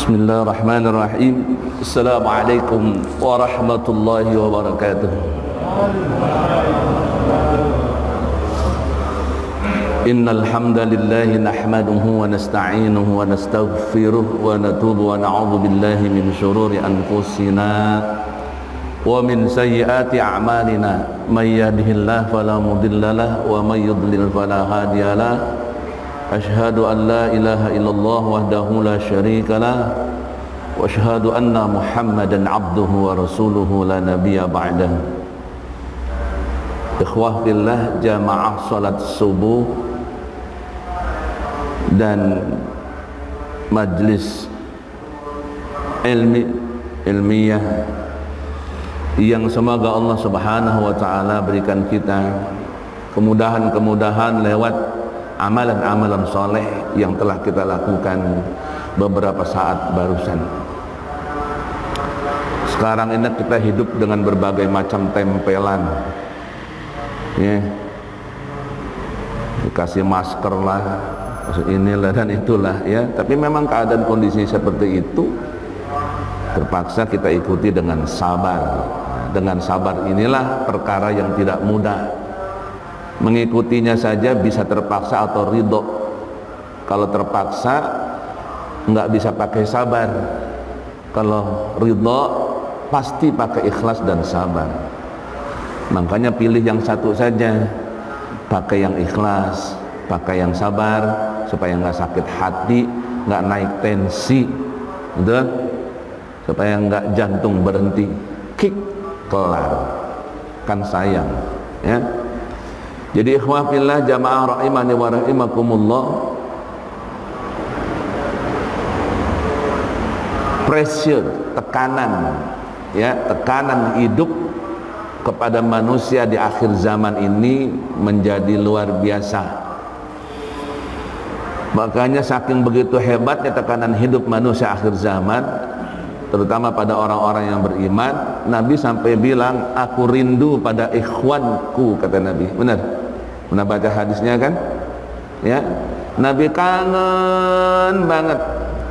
Bismillahirrahmanirrahim. Assalamualaikum warahmatullahi wabarakatuh. Innal hamdalillah nahmaduhu wa nasta'inuhu wa nastaghfiruh wa natubu wa na'udzu billahi min shururi anfusina wa min sayyiati a'malina. May yahdihillahu fala mudilla lahu wa may yudlil fala hadiya lahu. Asyhadu an la ilaha illallah wahdahu la syarika lah wa asyhadu anna Muhammadan abduhu wa rasuluhu la nabiyya ba'dah. Ikhwah fillah, jamaah salat subuh dan majlis ilmiah yang semoga Allah Subhanahu wa taala berikan kita kemudahan-kemudahan lewat amalan-amalan soleh yang telah kita lakukan beberapa saat barusan. Sekarang ini kita hidup dengan berbagai macam tempelan, ya, dikasih masker lah, inilah dan itulah, ya. Tapi memang keadaan kondisi seperti itu terpaksa kita ikuti dengan sabar. Dengan sabar inilah perkara yang tidak mudah. Mengikutinya saja bisa terpaksa atau ridho. Kalau terpaksa nggak bisa pakai sabar. Kalau ridho pasti pakai ikhlas dan sabar. Makanya pilih yang satu saja, pakai yang ikhlas, pakai yang sabar, supaya nggak sakit hati, nggak naik tensi, betul? Supaya nggak jantung berhenti, kick, kelar, kan sayang, ya. Jadi ikhwah fillah, jamaah rahimani wa rahimakumullah, pressure, tekanan, ya, tekanan hidup kepada manusia di akhir zaman ini menjadi luar biasa. Makanya saking begitu hebatnya tekanan hidup manusia akhir zaman, terutama pada orang-orang yang beriman, Nabi sampai bilang, aku rindu pada ikhwanku, kata Nabi. Benar? Pernah baca hadisnya kan? Ya, Nabi kangen banget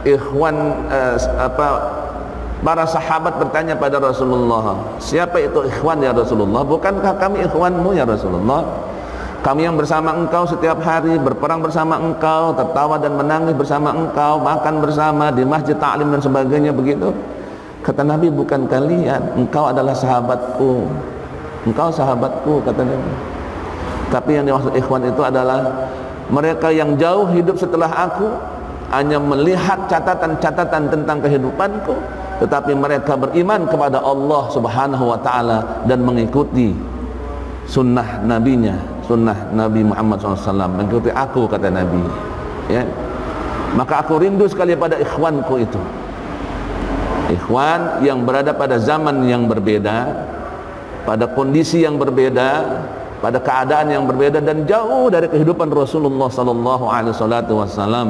ikhwan. Para sahabat bertanya pada Rasulullah, siapa itu ikhwan ya Rasulullah? Bukankah kami ikhwanmu ya Rasulullah? Kami yang bersama engkau setiap hari, berperang bersama engkau, tertawa dan menangis bersama engkau, makan bersama di masjid ta'lim dan sebagainya, begitu. Kata Nabi, bukan kalian, engkau adalah sahabatku, engkau sahabatku, kata Nabi. Tapi yang dimaksud ikhwan itu adalah mereka yang jauh hidup setelah aku, hanya melihat catatan-catatan tentang kehidupanku, tetapi mereka beriman kepada Allah Subhanahu wa ta'ala dan mengikuti sunnah nabinya, sunnah Nabi Muhammad SAW, mengikuti aku, kata Nabi, ya. Maka aku rindu sekali pada ikhwanku itu, ikhwan yang berada pada zaman yang berbeda, pada kondisi yang berbeda, pada keadaan yang berbeda, dan jauh dari kehidupan Rasulullah SAW.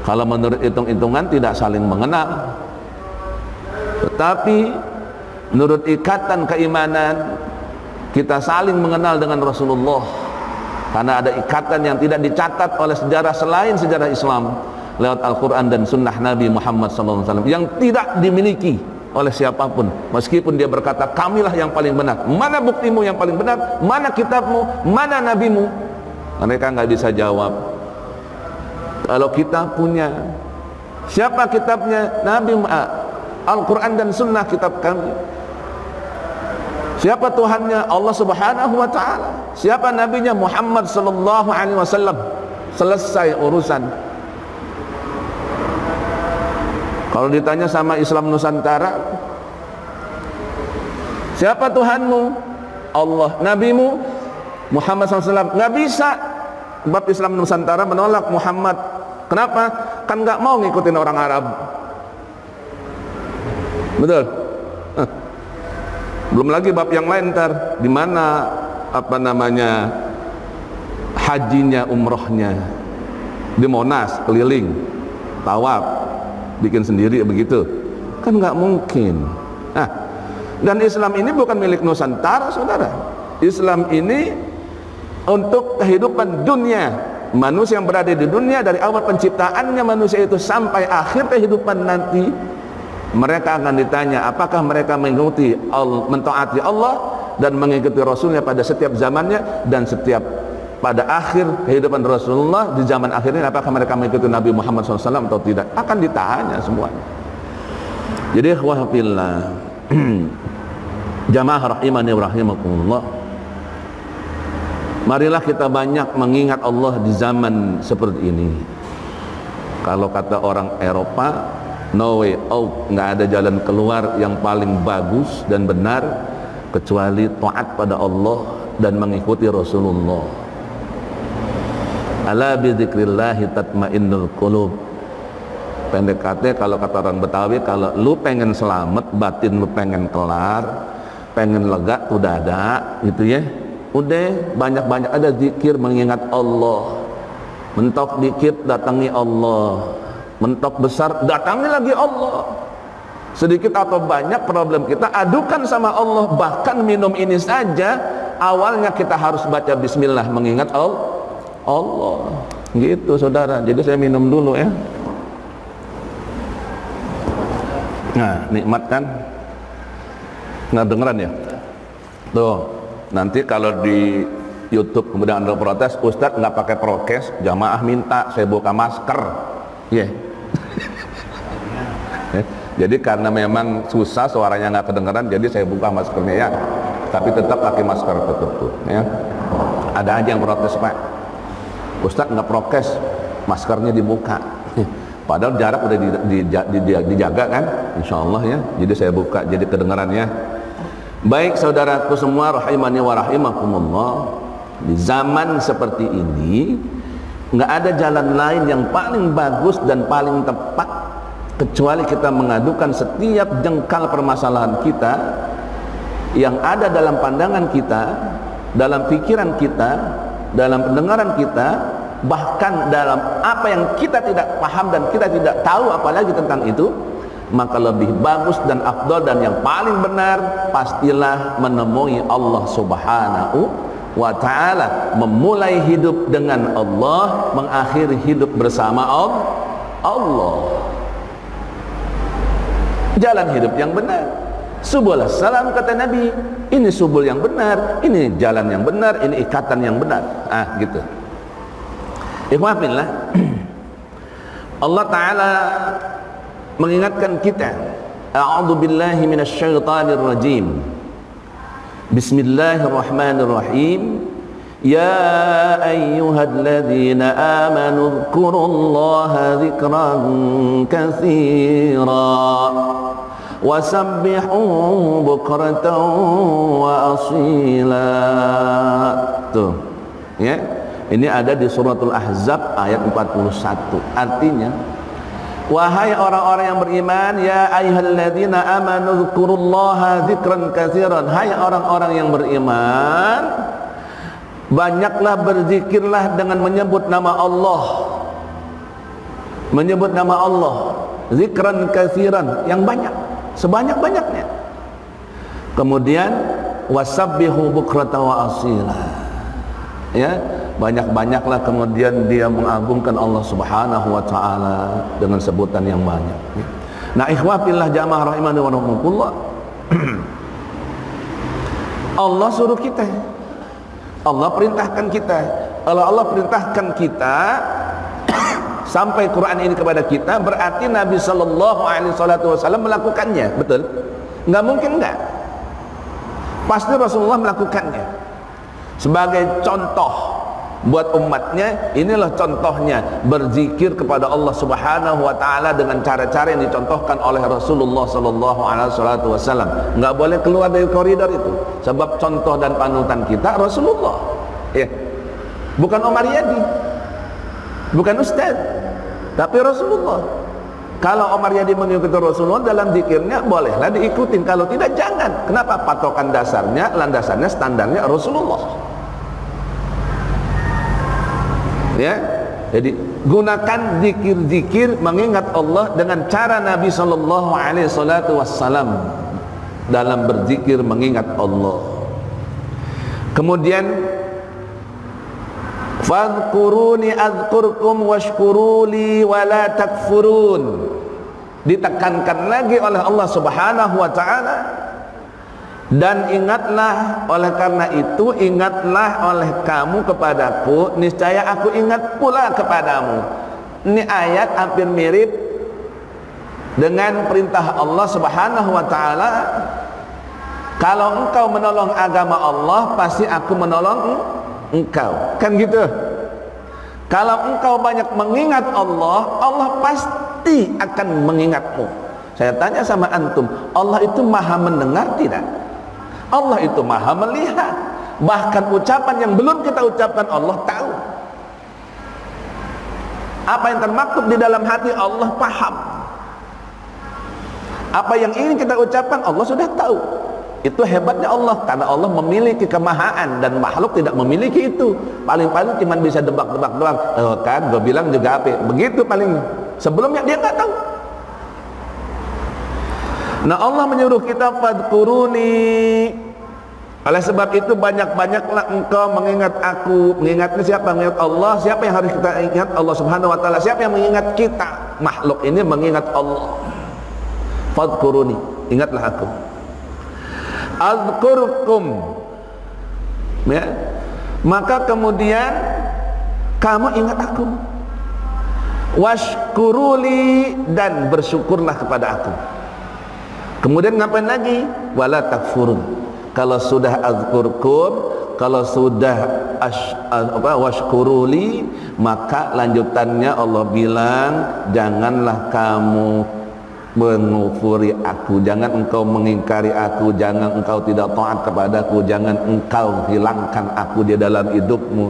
Kalau menurut hitung-hitungan tidak saling mengenal, tetapi menurut ikatan keimanan kita saling mengenal dengan Rasulullah, karena ada ikatan yang tidak dicatat oleh sejarah selain sejarah Islam lewat Al-Quran dan sunnah Nabi Muhammad SAW, yang tidak dimiliki oleh siapapun, meskipun dia berkata kamilah yang paling benar. Mana buktimu yang paling benar? Mana kitabmu? Mana nabimu? Mereka nggak bisa jawab. Kalau kita punya, siapa kitabnya? Nabi, Al-Quran dan sunnah, kitab kami. Siapa Tuhannya? Allah Subhanahu wa ta'ala. Siapa nabinya? Muhammad sallallahu alaihi wasallam. Selesai urusan. Kalau ditanya sama Islam Nusantara, siapa Tuhanmu? Allah. Nabimu? Muhammad SAW. Nggak bisa. Sebab Islam Nusantara menolak Muhammad. Kenapa? Kan nggak mau ngikutin orang Arab. Betul? Belum lagi bab yang lain ntar, di mana hajinya, umrohnya di Monas, keliling, tawaf, bikin sendiri begitu, kan nggak mungkin. Nah, dan Islam ini bukan milik Nusantara, saudara. Islam ini untuk kehidupan dunia, manusia yang berada di dunia dari awal penciptaannya manusia itu sampai akhir kehidupan nanti, mereka akan ditanya apakah mereka mengikuti mentaati Allah dan mengikuti Rasulnya pada setiap zamannya, dan setiap pada akhir kehidupan Rasulullah di zaman akhirnya apakah mereka mengikuti Nabi Muhammad SAW atau tidak, akan ditanya semuanya. Jadi ikhwah fillah, jamaah rahimani wa rahimakumullah, marilah kita banyak mengingat Allah di zaman seperti ini. Kalau kata orang Eropa, no way out, nggak ada jalan keluar yang paling bagus dan benar kecuali taat pada Allah dan mengikuti Rasulullah. Ala bi dzikrillahi tatmainnul qulub. Pendek kata, kalau kata orang Betawi, kalau lu pengen selamat, batin lu pengen kelar, pengen lega tuh dada gitu ya, udah banyak-banyak ada zikir mengingat Allah. Mentok dikit datangi Allah, mentok besar datangi lagi Allah. Sedikit atau banyak problem kita adukan sama Allah. Bahkan minum ini saja awalnya kita harus baca bismillah mengingat Allah gitu saudara. Jadi saya minum dulu ya. Nah, nikmat kan? Nggak dengeran ya? Tuh, nanti kalau di YouTube kemudian ada protes, Ustadz nggak pakai prokes, jamaah minta saya buka masker. Ya. Yeah. Jadi karena memang susah suaranya nggak kedengeran, jadi saya buka maskernya ya. Tapi tetap pakai masker tetap tuh. Ya. Ada aja yang protes, Pak. Ustadz nggak prokes, maskernya dibuka. Padahal jarak udah dijaga kan, insya Allah ya. Jadi saya buka, jadi kedengarannya. Baik saudaraku semua rahimani wa rahimakumullah, di zaman seperti ini nggak ada jalan lain yang paling bagus dan paling tepat kecuali kita mengadukan setiap jengkal permasalahan kita yang ada dalam pandangan kita, dalam pikiran kita, dalam pendengaran kita, bahkan dalam apa yang kita tidak paham dan kita tidak tahu apalagi tentang itu, maka lebih bagus dan afdal dan yang paling benar pastilah menemui Allah Subhanahu wa ta'ala, memulai hidup dengan Allah, mengakhiri hidup bersama Allah. Jalan hidup yang benar, subul salam kata Nabi, ini subul yang benar, ini jalan yang benar, ini ikatan yang benar. Gitu. Ikhwafillah, Allah Ta'ala mengingatkan kita, a'udzu billahi minasyaitonir rajim, bismillahirrahmanirrahim, ya ayyuhalladzina amanu dzkurullaha dzikran katsira wasabbihu bukratan wa asila. Tuh ya, ini ada di suratul Ahzab ayat 41. Artinya, wahai orang-orang yang beriman, ya ayyuhalladzina amanu dzkurullaha dzikran katsiran, hai orang-orang yang beriman, banyaklah berzikirlah dengan menyebut nama Allah, menyebut nama Allah, zikran katsiran, yang banyak, sebanyak-banyaknya. Kemudian wasabbihu bukratan wa asila, ya, banyak-banyaklah kemudian dia mengagungkan Allah Subhanahu wa ta'ala dengan sebutan yang banyak. Nah, ikhwafillah jamaah rahimani wa rahimakumullah, Allah suruh kita, Allah perintahkan kita. Kalau Allah perintahkan kita sampai Quran ini kepada kita, berarti Nabi sallallahu alaihi wasallam melakukannya. Betul? Enggak mungkin enggak. Pasti Rasulullah melakukannya. Sebagai contoh buat umatnya, inilah contohnya berzikir kepada Allah Subhanahu wa ta'ala dengan cara-cara yang dicontohkan oleh Rasulullah sallallahu alaihi wasallam. Enggak boleh keluar dari koridor itu, sebab contoh dan panutan kita Rasulullah, ya. Bukan Omar Yadi, bukan Ustaz, tapi Rasulullah. Kalau Omar Yadi mengikuti Rasulullah dalam zikirnya, bolehlah diikutin. Kalau tidak, jangan. Kenapa? Patokan dasarnya, landasannya, standarnya Rasulullah. Ya, jadi gunakan zikir-zikir mengingat Allah dengan cara Nabi sallallahu alaihi wasallam dalam berzikir mengingat Allah. Kemudian Fadhkuruni adzkurkum washkuruli wala takfurun. Ditekankan lagi oleh Allah Subhanahu wa taala, dan ingatlah, oleh karena itu ingatlah oleh kamu kepadaku, niscaya aku ingat pula kepadamu. Ini ayat hampir mirip dengan perintah Allah Subhanahu wa taala, kalau engkau menolong agama Allah, pasti aku menolong engkau, kan gitu. Kalau engkau banyak mengingat Allah, Allah pasti akan mengingatmu. Saya tanya sama antum, Allah itu maha mendengar tidak? Allah itu maha melihat. Bahkan ucapan yang belum kita ucapkan Allah tahu. Apa yang termaktub di dalam hati Allah paham. Apa yang ingin kita ucapkan Allah sudah tahu. Itu hebatnya Allah, karena Allah memiliki kemahaan dan makhluk tidak memiliki itu. Paling-paling cuma bisa debak-debak doang. Oh kan, gue bilang juga apa? Begitu paling. Sebelumnya dia nggak tahu. Nah, Allah menyuruh kita fadkuruni. Oleh sebab itu banyak-banyaklah engkau mengingat aku. Mengingatnya siapa? Mengingat Allah. Siapa yang harus kita ingat? Allah Subhanahu wa taala. Siapa yang mengingat kita? Makhluk ini mengingat Allah. Fadkuruni, ingatlah aku. Adzkurkum, ya, maka kemudian kamu ingat aku. Washkuruli, dan bersyukurlah kepada aku. Kemudian ngapain lagi? Wala takfurun. Kalau sudah adzkurkum, kalau sudah washkuruli, maka lanjutannya Allah bilang, janganlah kamu mengufuri aku, jangan engkau mengingkari aku, jangan engkau tidak taat kepadaku, jangan engkau hilangkan aku di dalam hidupmu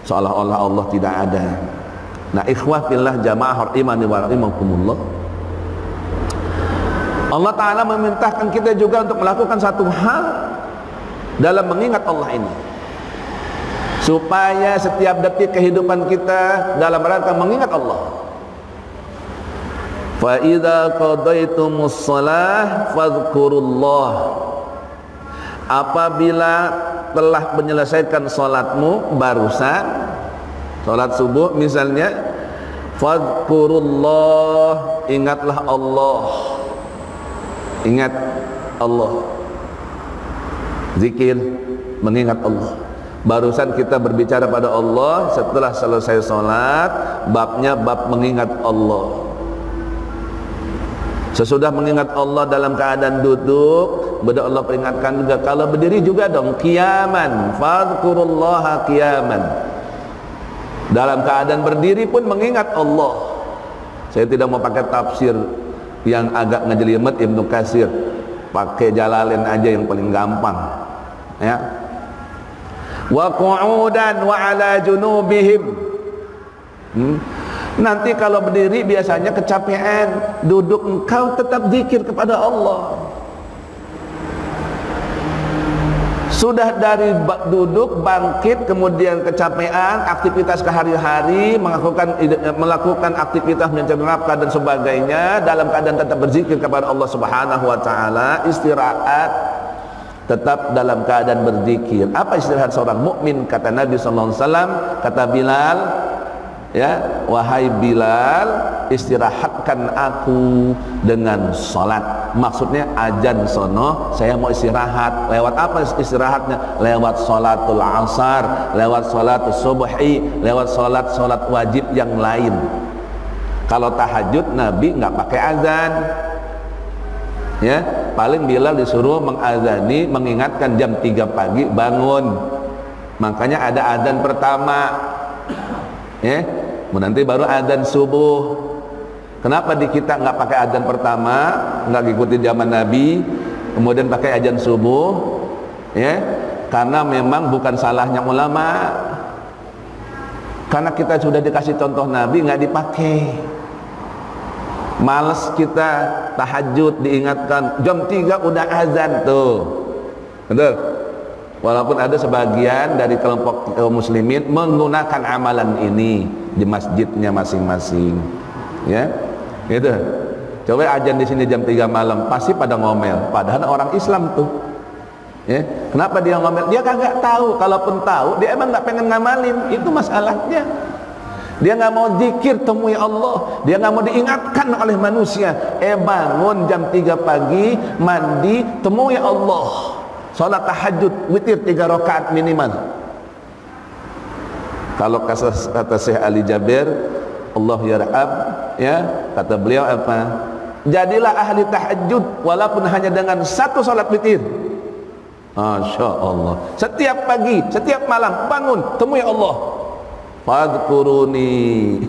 seolah-olah Allah tidak ada. Nah, ikhwah fillah jamaah imani wa rahimakumullah, Allah Ta'ala memerintahkan kita juga untuk melakukan satu hal dalam mengingat Allah ini, supaya setiap detik kehidupan kita dalam rangka mengingat Allah. Fa idza qadaytumus shalah fadhkurullah. Apabila telah menyelesaikan salatmu barusan, salat subuh misalnya, fadhkurullah, ingatlah Allah. Ingat Allah. Zikir, mengingat Allah. Barusan kita berbicara pada Allah setelah selesai salat, babnya bab mengingat Allah. Sesudah mengingat Allah dalam keadaan duduk, benar Allah peringatkan juga, kalau berdiri juga dong, qiyaman, fadhkurullaha qiyaman. Dalam keadaan berdiri pun mengingat Allah. Saya tidak mau pakai tafsir yang agak ngejelimet Ibnu Katsir, pakai Jalalain aja yang paling gampang, ya. Wa qu'udan wa ala junubihim. Nanti kalau berdiri biasanya kecapean, duduk engkau tetap zikir kepada Allah. Sudah dari duduk bangkit, kemudian kecapean, aktivitas kehari-hari, melakukan aktivitas mencari nafkah dan sebagainya, dalam keadaan tetap berzikir kepada Allah Subhanahu wa taala, istirahat tetap dalam keadaan berzikir. Apa istirahat seorang mukmin? Kata Nabi sallallahu alaihi wasallam, kata Bilal, ya, wahai Bilal, istirahatkan aku dengan salat. Maksudnya azan sono, saya mau istirahat. Lewat apa istirahatnya? Lewat salatul asar, lewat salatul subhi, lewat salat wajib yang lain. Kalau tahajud Nabi nggak pakai azan, ya, paling Bilal disuruh mengazani, mengingatkan jam 3 pagi bangun. Makanya ada azan pertama, ya, nanti baru adzan subuh. Kenapa di kita nggak pakai adzan pertama, nggak ikuti zaman Nabi, kemudian pakai adzan subuh? Ya, karena memang bukan salahnya ulama, karena kita sudah dikasih contoh Nabi nggak dipakai. Males kita tahajud, diingatkan jam 3 udah azan tuh, betul? Walaupun ada sebagian dari kelompok kaum muslimin menggunakan amalan ini di masjidnya masing-masing, ya, gitu. Coba ajan di sini jam 3 malam, pasti pada ngomel. Padahal orang Islam tuh, Ya, kenapa dia ngomel? Dia kagak tahu. Kalaupun tahu, dia emang nggak pengen ngamalin. Itu masalahnya. Dia nggak mau zikir temui Allah. Dia nggak mau diingatkan oleh manusia. Bangun jam 3 pagi, mandi, temui Allah. Salat tahajud, witir 3 rakaat minimal. Kalau kata Syekh Ali Jabir, Allah yarham, ya, kata beliau apa? Jadilah ahli tahajud walaupun hanya dengan 1 salat witir. Masya Allah. Setiap pagi, setiap malam bangun, temui Allah. Fadhkuruni,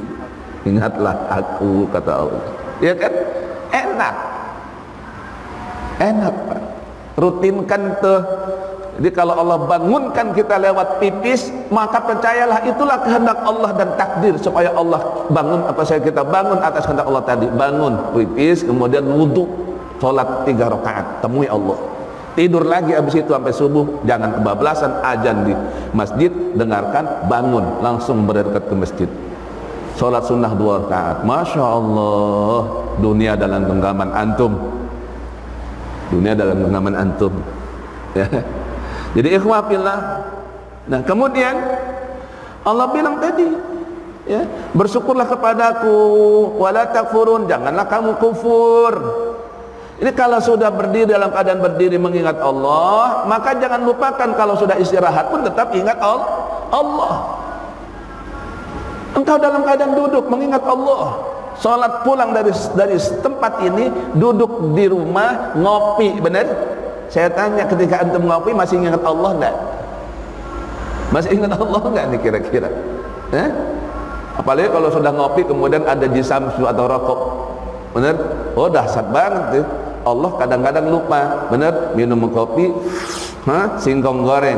ingatlah aku, kata Allah. Ya kan? Enak, enak Pak. Rutinkan tuh. Jadi kalau Allah bangunkan kita lewat pipis, maka percayalah itulah kehendak Allah dan takdir supaya Allah bangun apa saya kita bangun atas kehendak Allah tadi. Bangun pipis, kemudian wudhu, sholat 3 rakaat, temui Allah. Tidur lagi habis itu sampai subuh, jangan kebablasan. Azan di masjid, dengarkan, bangun, langsung berdekat ke masjid. Sholat sunnah 2 rakaat. Masya Allah, dunia dalam genggaman antum. Dunia dalam genggaman antum. Ya. Jadi ikhwah fillah. Nah, kemudian Allah bilang tadi, ya, bersyukurlah kepadaku, wala takfurun, janganlah kamu kufur. Ini kalau sudah berdiri dalam keadaan berdiri mengingat Allah, maka jangan lupakan kalau sudah istirahat pun tetap ingat Allah. Engkau dalam keadaan duduk mengingat Allah. Sholat pulang dari tempat ini, duduk di rumah ngopi, benar? Saya tanya, ketika antum ngopi masih ingat Allah enggak? Masih ingat Allah enggak nih kira-kira? Apalagi kalau sudah ngopi kemudian ada jisamsu atau rokok, benar? Oh dahsyat banget tuh. Allah kadang-kadang lupa, benar? Minum kopi, singkong goreng,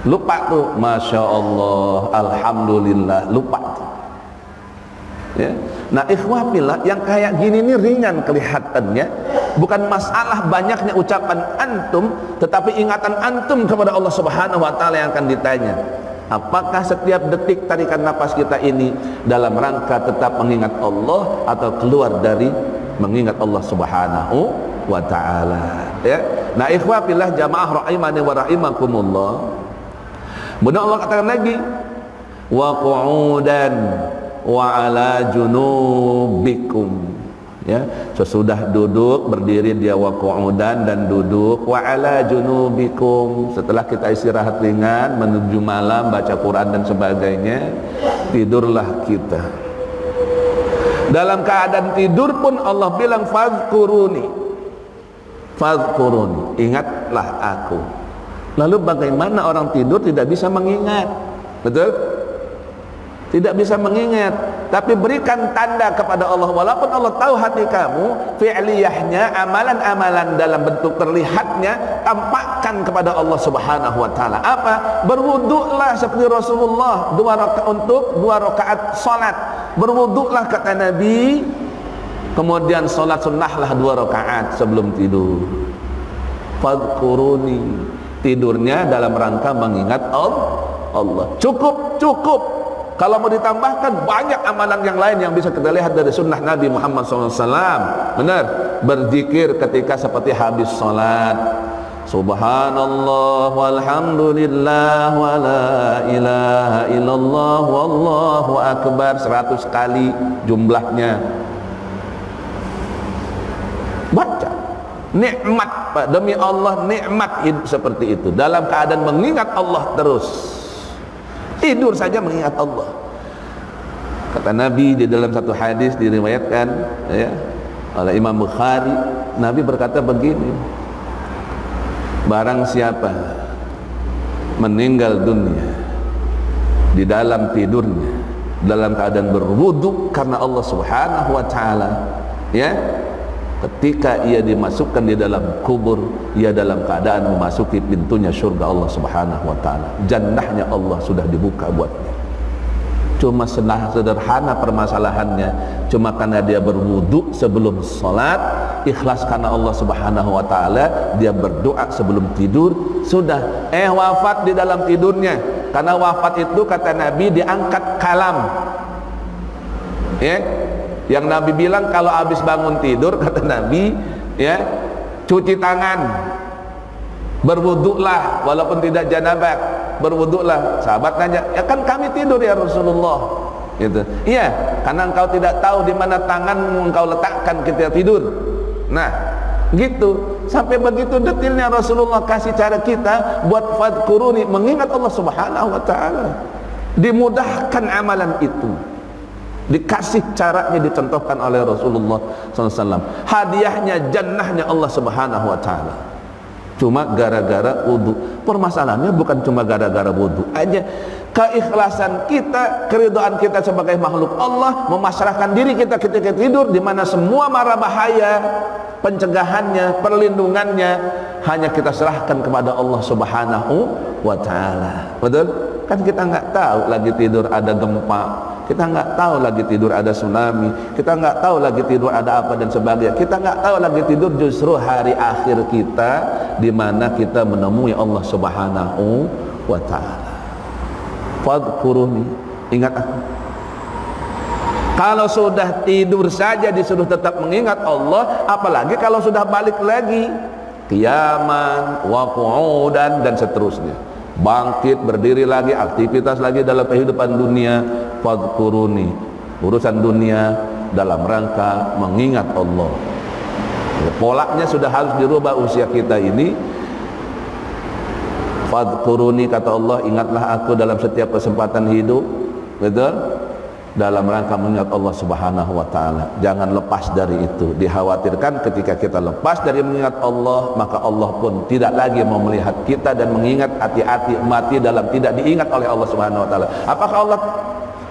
lupa tuh. Masya Allah, alhamdulillah, lupa tuh. Ya. Nah ikhwah fillah, yang kayak gini nih ringan kelihatannya. Bukan masalah banyaknya ucapan antum, tetapi ingatan antum kepada Allah Subhanahu wa Ta'ala yang akan ditanya. Apakah setiap detik tarikan napas kita ini dalam rangka tetap mengingat Allah atau keluar dari mengingat Allah Subhanahu wa Ta'ala, ya. Nah ikhwah fillah jamaah rahimani wa rahimakumullah. Kemudian Allah katakan lagi, wa qu'udan wa ala junubikum, ya, sesudah duduk berdiri dia wa qu'udan, dan duduk wa ala junubikum, setelah kita istirahat ringan menuju malam baca Quran dan sebagainya, tidurlah kita. Dalam keadaan tidur pun Allah bilang fadhkuruni, fadhkuruni, ingatlah aku. Lalu bagaimana orang tidur tidak bisa mengingat? Betul? Tidak bisa mengingat. Tapi berikan tanda kepada Allah, walaupun Allah tahu hati kamu, fi'liyahnya, amalan-amalan dalam bentuk terlihatnya, tampakkan kepada Allah Subhanahu wa Ta'ala. Apa? Berwuduklah seperti Rasulullah, 2 rakaat untuk 2 rakaat salat. Berwuduklah kata Nabi, kemudian salat sunnahlah 2 rakaat sebelum tidur. Fadhkuruni, tidurnya dalam rangka mengingat Allah. Cukup. Kalau mau ditambahkan, banyak amalan yang lain yang bisa kita lihat dari sunnah Nabi Muhammad SAW. Benar, berzikir ketika seperti habis salat, subhanallah walhamdulillah wa la ilaha illallah wallahu akbar, 100 kali jumlahnya. Baca. Nikmat Pak, demi Allah nikmat hidup seperti itu, dalam keadaan mengingat Allah terus. Tidur saja mengingat Allah. Kata Nabi di dalam satu hadis diriwayatkan, ya, oleh Imam Bukhari, Nabi berkata begini, barang siapa meninggal dunia di dalam tidurnya dalam keadaan berwudu karena Allah Subhanahu wa Ta'ala, ya, ketika ia dimasukkan di dalam kubur, ia dalam keadaan memasuki pintunya surga Allah Subhanahu wa Ta'ala. Jannahnya Allah sudah dibuka buatnya. Cuma sederhana permasalahannya, cuma karena dia berwudu sebelum sholat, ikhlas karena Allah Subhanahu wa Ta'ala, dia berdoa sebelum tidur, sudah wafat di dalam tidurnya. Karena wafat itu kata Nabi diangkat kalam, ya. Yang Nabi bilang kalau habis bangun tidur, kata Nabi, ya, cuci tangan, Berwuduklah walaupun tidak janabah, berwuduklah. Sahabat nanya, ya kan kami tidur ya Rasulullah. Gitu. Iya, karena engkau tidak tahu di mana tanganmu engkau letakkan ketika tidur. Nah, gitu. Sampai begitu detailnya Rasulullah kasih cara kita buat fadkuruni, mengingat Allah Subhanahu wa taala. Dimudahkan amalan itu. Dikasih caranya dicontohkan oleh Rasulullah SAW. Hadiahnya jannahnya Allah Subhanahu wa taala. Cuma gara-gara wudu. Permasalahannya bukan cuma gara-gara wudu aja. Keikhlasan kita, keridhaan kita sebagai makhluk Allah, memasrahkan diri kita ketika tidur, di mana semua mara bahaya, pencegahannya, perlindungannya hanya kita serahkan kepada Allah Subhanahu wa taala. Betul? Kan kita nggak tahu lagi tidur ada gempa, kita nggak tahu lagi tidur ada tsunami, kita nggak tahu lagi tidur ada apa dan sebagainya. Kita nggak tahu lagi tidur justru hari akhir kita, di mana kita menemui Allah Subhanahu wa taala. Fadkuruni, ingat aku. Kalau sudah tidur saja disuruh tetap mengingat Allah, apalagi kalau sudah balik lagi, qiyaman wa qu'udan dan seterusnya, bangkit, berdiri lagi, aktivitas lagi dalam kehidupan dunia. Fadkuruni, urusan dunia dalam rangka mengingat Allah. Polanya sudah harus dirubah usia kita ini. Fadkuruni, kata Allah, ingatlah aku dalam setiap kesempatan hidup. Betul? Dalam rangka mengingat Allah Subhanahu wa taala. Jangan lepas dari itu. Dikhawatirkan ketika kita lepas dari mengingat Allah, maka Allah pun tidak lagi mau melihat kita dan mengingat, hati-hati mati dalam tidak diingat oleh Allah Subhanahu wa taala.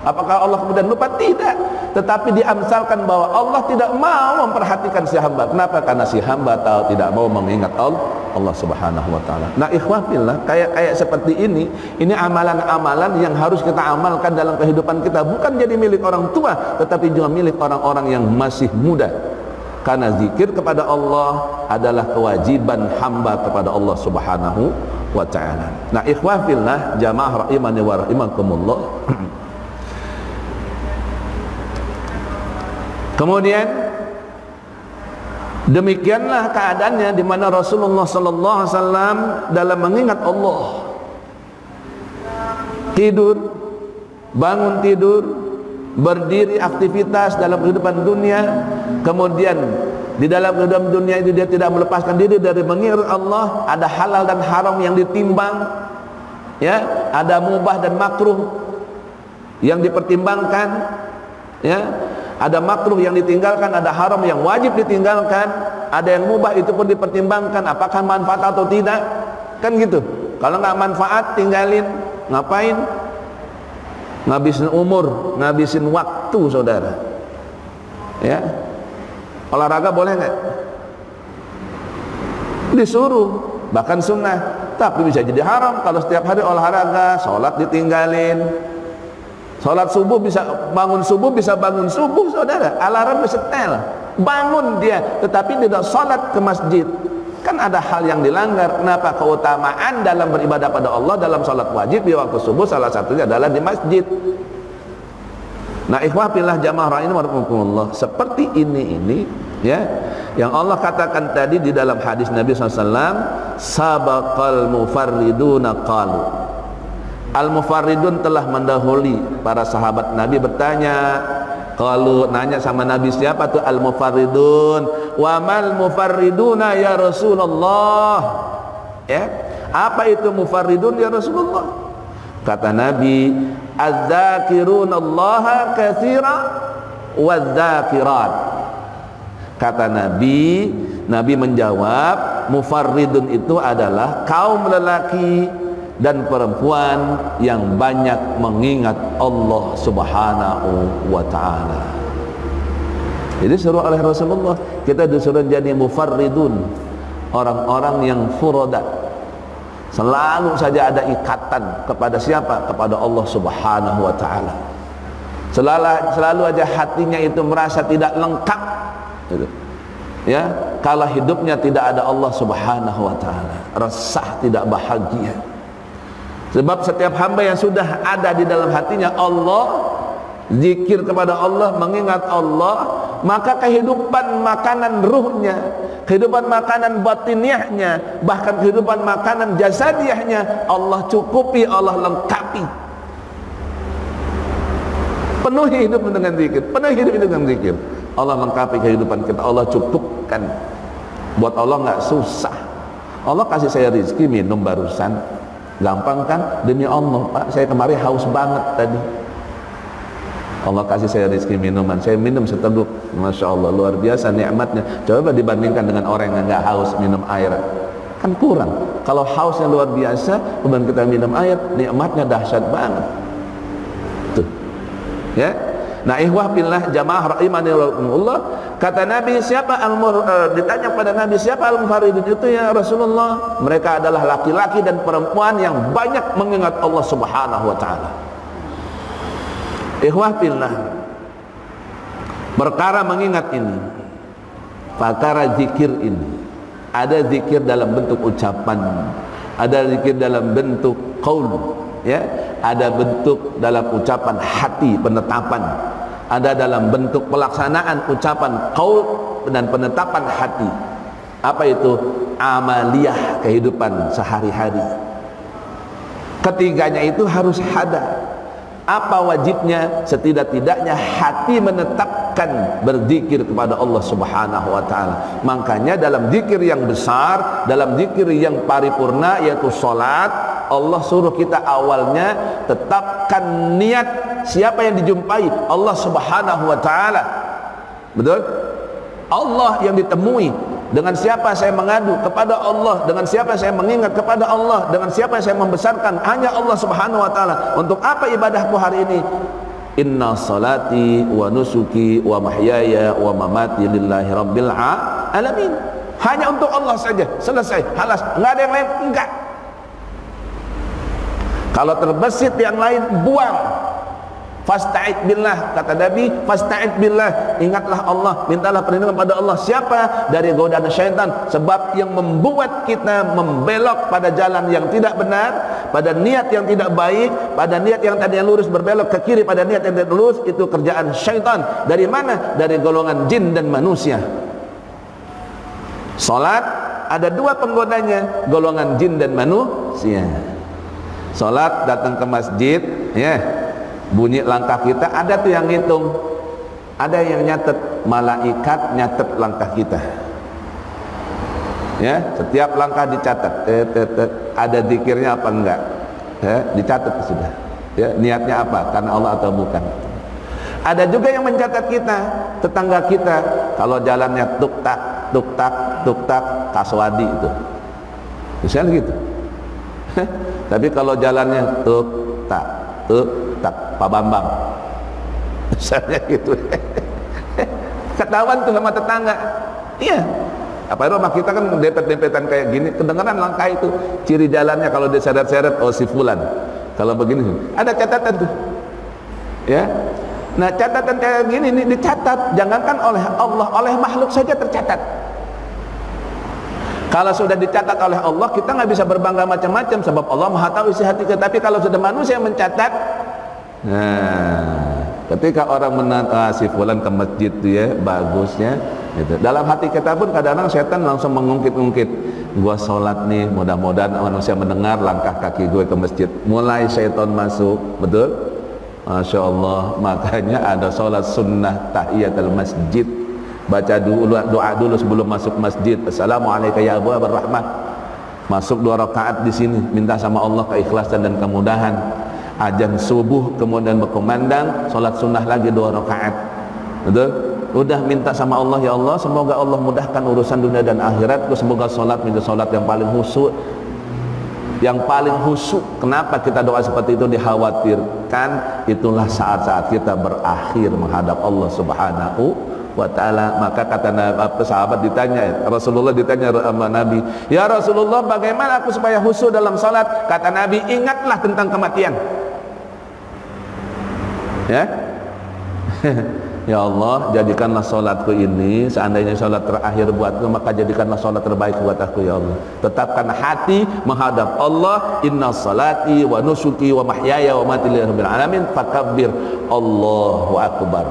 Apakah Allah kemudian lupa? Tidak. Tetapi diamsalkan bahwa Allah tidak mau memperhatikan si hamba. Kenapa? Karena si hamba tahu tidak mau mengingat Allah Subhanahu wa taala. Nah, ikhwah fillah, kayak seperti ini amalan-amalan yang harus kita amalkan dalam kehidupan kita, bukan jadi milik orang tua, tetapi juga milik orang-orang yang masih muda. Karena zikir kepada Allah adalah kewajiban hamba kepada Allah Subhanahu wa taala. Nah, ikhwah fillah, jamaah rahimani wa rahimakumullah. Kemudian demikianlah keadaannya di mana Rasulullah sallallahu alaihi wasallam dalam mengingat Allah. Tidur, bangun tidur, berdiri, aktivitas dalam kehidupan dunia, kemudian di dalam kehidupan dunia itu dia tidak melepaskan diri dari mengingat Allah. Ada halal dan haram yang ditimbang, ya, ada mubah dan makruh yang dipertimbangkan, ya. Ada makruh yang ditinggalkan, ada haram yang wajib ditinggalkan, ada yang mubah itu pun dipertimbangkan, apakah manfaat atau tidak, kan gitu. Kalau nggak manfaat tinggalin, ngapain? Ngabisin umur, ngabisin waktu, saudara. Ya, olahraga boleh nggak? Disuruh, bahkan sunnah, tapi bisa jadi haram kalau setiap hari olahraga, sholat ditinggalin. Sholat subuh bisa bangun subuh, saudara. Alarm disetel, bangun dia, tetapi tidak sholat ke masjid. Kan ada hal yang dilanggar. Kenapa? Keutamaan dalam beribadah pada Allah dalam sholat wajib di waktu subuh salah satunya adalah di masjid. Nah, ikhwah fillah, jamaah rahimahumullah, seperti ini ya, yang Allah katakan tadi di dalam hadis Nabi SAW, sabaqal mufarriduna qalu. Al-mufarridun telah mendahului para sahabat Nabi bertanya. Kalau nanya sama Nabi, siapa tuh al-mufarridun? Wa mal mufarriduna ya Rasulullah? Ya, apa itu mufarridun ya Rasulullah? Kata Nabi, az-zakirunallaha katsira wadz-zakirat. Kata Nabi menjawab, mufarridun itu adalah kaum lelaki dan perempuan yang banyak mengingat Allah Subhanahu wa taala. Jadi suruh oleh Rasulullah, kita disuruh jadi mufarridun, orang-orang yang furoda, selalu saja ada ikatan kepada siapa? Kepada Allah Subhanahu wa taala. Selalu aja hatinya itu merasa tidak lengkap, gitu. Ya, kalau hidupnya tidak ada Allah Subhanahu wa taala, resah, tidak bahagia. Sebab setiap hamba yang sudah ada di dalam hatinya Allah, zikir kepada Allah, mengingat Allah, maka kehidupan makanan ruhnya, kehidupan makanan batiniahnya, bahkan kehidupan makanan jasadiahnya Allah cukupi, Allah lengkapi. Penuhi hidup dengan zikir, penuhi hidup dengan zikir. Allah lengkapi kehidupan kita, Allah cukupkan. Buat Allah nggak susah. Allah kasih saya rezeki minum barusan, gampang kan? Demi Allah, Pak, saya kemarin haus banget tadi. Allah kasih saya rezeki minuman, saya minum seteguk, masya Allah, luar biasa nikmatnya. Coba dibandingkan dengan orang yang nggak haus minum air, kan kurang. Kalau hausnya luar biasa, kemudian kita minum air, nikmatnya dahsyat banget. Tuh, ya. Nah, ikhwah billah jamaah rahimani rahimakumullah, kata Nabi, siapa ditanya pada Nabi, siapa al-mufaridun itu ya Rasulullah? Mereka adalah laki-laki dan perempuan yang banyak mengingat Allah Subhanahu wa taala. Ikhwah billah, perkara mengingat ini, perkara zikir ini, ada zikir dalam bentuk ucapan, ada zikir dalam bentuk qaul, ya, ada bentuk dalam ucapan hati, penetapan, ada dalam bentuk pelaksanaan ucapan qaul dan penetapan hati. Apa itu? Amaliyah, kehidupan sehari-hari. Ketiganya itu harus ada. Apa wajibnya? Setidak-tidaknya hati menetapkan berzikir kepada Allah Subhanahu wa taala. Makanya dalam zikir yang besar, dalam zikir yang paripurna, yaitu salat, Allah suruh kita awalnya tetapkan niat. Siapa yang dijumpai? Allah Subhanahu wa taala. Betul? Allah yang ditemui. Dengan siapa saya mengadu? Kepada Allah. Dengan siapa saya mengingat? Kepada Allah. Dengan siapa saya membesarkan? Hanya Allah Subhanahu wa taala. Untuk apa ibadahku hari ini? Inna salati wa nusuki wa mahyaya wa mamati lillahi rabbil alamin. Hanya untuk Allah saja, selesai, halas, enggak ada yang lain, enggak. Kalau terbesit yang lain, buang. Fasta'id billah, kata Nabi, fasta'id billah, ingatlah Allah, mintalah perlindungan pada Allah. Siapa? Dari godaan syaitan. Sebab yang membuat kita membelok pada jalan yang tidak benar, pada niat yang tidak baik, pada niat yang tadinya lurus berbelok ke kiri, pada niat yang tidak lurus, itu kerjaan syaitan. Dari mana? Dari golongan jin dan manusia. Salat ada dua penggodanya, golongan jin dan manusia. Salat, datang ke masjid, ya, bunyi langkah kita, ada tuh yang ngitung, ada yang nyatet, malaikat nyatet langkah kita, ya, setiap langkah dicatat, ada zikirnya apa enggak, ya, dicatat sudah, ya, niatnya apa, karena Allah atau bukan. Ada juga yang mencatat kita, tetangga kita, kalau jalannya tuk tak tuk tak tuk tak, kaswadi itu misalnya gitu. Tapi kalau jalannya tuk tak Pak Bambang misalnya gitu, ketahuan tuh sama tetangga. Iya, apa rumah kita kan dempet-dempetan kayak gini, kedengeran langkah itu, ciri jalannya kalau diseret-seret, oh si fulan. Kalau begini ada catatan tuh, ya. Nah, catatan kayak gini ini dicatat, jangankan oleh Allah, oleh makhluk saja tercatat. Kalau sudah dicatat oleh Allah, kita nggak bisa berbangga macam-macam, sebab Allah Maha tahu isi hati kita. Tapi kalau sudah manusia yang mencatat, nah, ketika orang si fulan ke masjid tuh, ya, bagusnya gitu. Dalam hati kita pun kadang-kadang setan langsung mengungkit-ungkit, gua sholat nih, mudah-mudahan manusia mendengar langkah kaki gue ke masjid. Mulai setan masuk, betul? Masya Allah. Makanya ada sholat sunnah tahiyatul masjid, baca dulu doa dulu sebelum masuk masjid. Assalamualaikum ya Abu Rahmah. Masuk 2 rakaat di sini, minta sama Allah keikhlasan dan kemudahan. Azan subuh kemudian berkumandang, sholat sunnah lagi 2 rakaat. Betul? Udah minta sama Allah, ya Allah, semoga Allah mudahkan urusan dunia dan akhiratku, semoga sholat menjadi sholat yang paling khusyuk. Yang paling khusyuk. Kenapa kita doa seperti itu? Dikhawatirkan itulah saat-saat kita berakhir menghadap Allah Subhanahu wa ta'ala. Maka kata sahabat ditanya, Rasulullah ditanya sama Nabi, ya Rasulullah, bagaimana aku supaya khusyuk dalam salat? Kata Nabi, ingatlah tentang kematian, ya. Ya Allah, jadikanlah sholatku ini, seandainya sholat terakhir buatku, maka jadikanlah sholat terbaik buat aku ya Allah. Tetapkan hati menghadap Allah. Inna salati wa nusuki wa mahyaya wa mati lillahi rabbil alamin fakabbir Allahu akbar.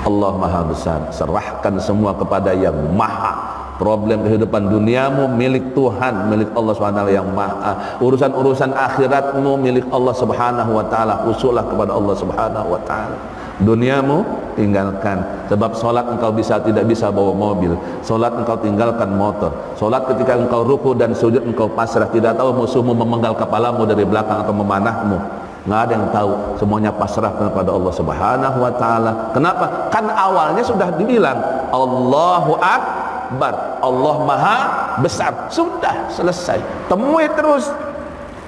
Allah maha besar. Serahkan semua kepada yang maha. Problem kehidupan duniamu milik Tuhan, milik Allah SWT yang maha. Urusan-urusan akhiratmu milik Allah Subhanahu wa taala. Usullah kepada Allah Subhanahu wa taala. Duniamu tinggalkan. Sebab solat engkau tidak bisa bawa mobil. Solat engkau tinggalkan motor. Solat ketika engkau ruku dan sujud engkau pasrah. Tidak tahu musuhmu memenggal kepalamu dari belakang atau memanahmu. Nggak ada yang tahu. Semuanya pasrah kepada Allah Subhanahu wa taala. Kenapa? Kan awalnya sudah dibilang Allahu Akbar, Allah maha besar. Sudah selesai. Temui terus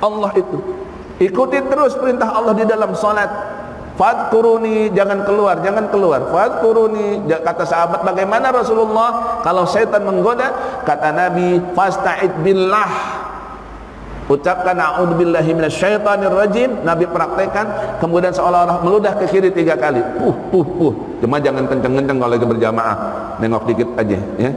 Allah itu. Ikuti terus perintah Allah di dalam salat. Fadkuruni, jangan keluar. Fadkuruni, kata sahabat, bagaimana Rasulullah kalau setan menggoda? Kata Nabi, fasta'id billah. Ucapkan a'udzubillahi minasyaitonir rajim. Nabi praktekkan, kemudian seolah-olah meludah ke kiri 3 kali. Cuma jangan kenceng-kenceng kalau lagi berjamaah. Nengok dikit aja ya.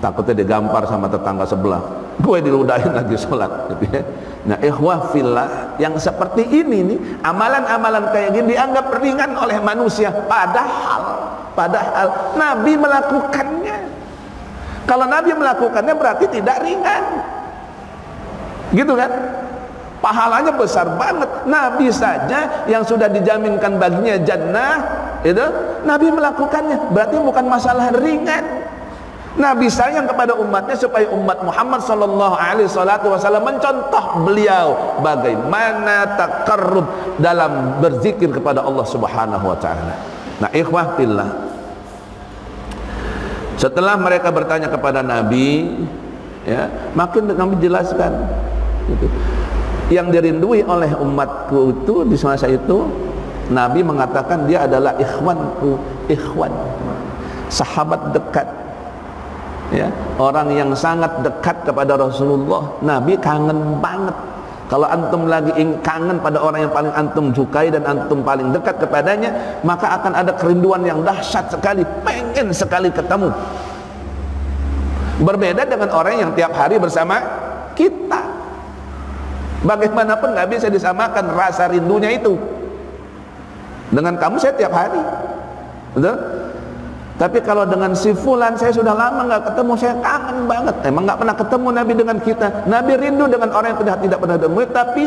Takutnya digampar sama tetangga sebelah. Gue diludahin lagi sholat gitu ya. Nah ikhwah fillah, yang seperti ini nih, amalan-amalan kayak gini dianggap ringan oleh manusia. Padahal Nabi melakukannya. Kalau Nabi melakukannya berarti tidak ringan, gitu kan? Pahalanya besar banget. Nabi saja yang sudah dijaminkan baginya jannah, itu Nabi melakukannya, berarti bukan masalah ringan. Nabi sayang kepada umatnya supaya umat Muhammad sallallahu alaihi wasallam mencontoh beliau bagaimana taqarrub dalam berzikir kepada Allah Subhanahu wa taala. Nah, ikhwah fillah, setelah mereka bertanya kepada Nabi, ya, makin kami jelaskan gitu. Yang dirindui oleh umatku itu di masa itu, Nabi mengatakan dia adalah ikhwanku, ikhwan, sahabat dekat. Ya, orang yang sangat dekat kepada Rasulullah. Nabi kangen banget. Kalau antum lagi kangen pada orang yang paling antum sukai dan antum paling dekat kepadanya, maka akan ada kerinduan yang dahsyat sekali, pengen sekali ketemu. Berbeda dengan orang yang tiap hari bersama kita. Bagaimanapun nggak bisa disamakan rasa rindunya itu dengan kamu. Saya tiap hari, betul? Tapi kalau dengan si fulan saya sudah lama nggak ketemu, saya kangen banget. Emang nggak pernah ketemu Nabi dengan kita. Nabi rindu dengan orang yang tidak pernah ketemu. Tapi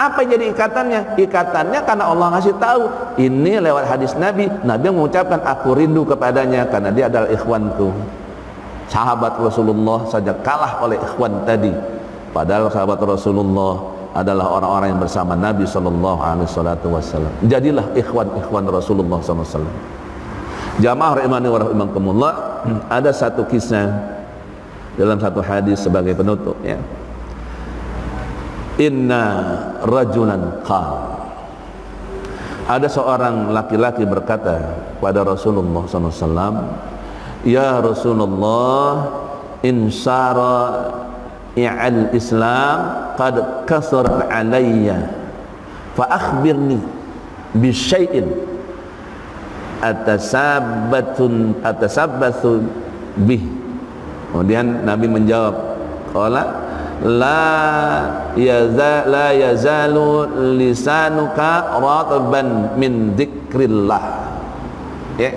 apa yang jadi ikatannya? Ikatannya karena Allah ngasih tahu. Ini lewat hadis Nabi. Nabi mengucapkan aku rindu kepadanya karena dia adalah ikhwanku. Sahabat Rasulullah saja kalah oleh ikhwan tadi. Padahal sahabat Rasulullah adalah orang-orang yang bersama Nabi sallallahu alaihi wasallam. Jadilah ikhwan Rasulullah sallallahu alaihi wasallam. Jamaah rahimani wa rahimakumullah, ada satu kisah dalam satu hadis sebagai penutup ya. Inna rajulan qala, ada seorang laki-laki berkata pada Rasulullah SAW, ya Rasulullah, insara i'al Islam qad kasrat alayya fa akhbirni bi syai'in atasabbathu bih. Kemudian Nabi menjawab, qala la yazalu lisanuka ratban min dzikrillah. Ya.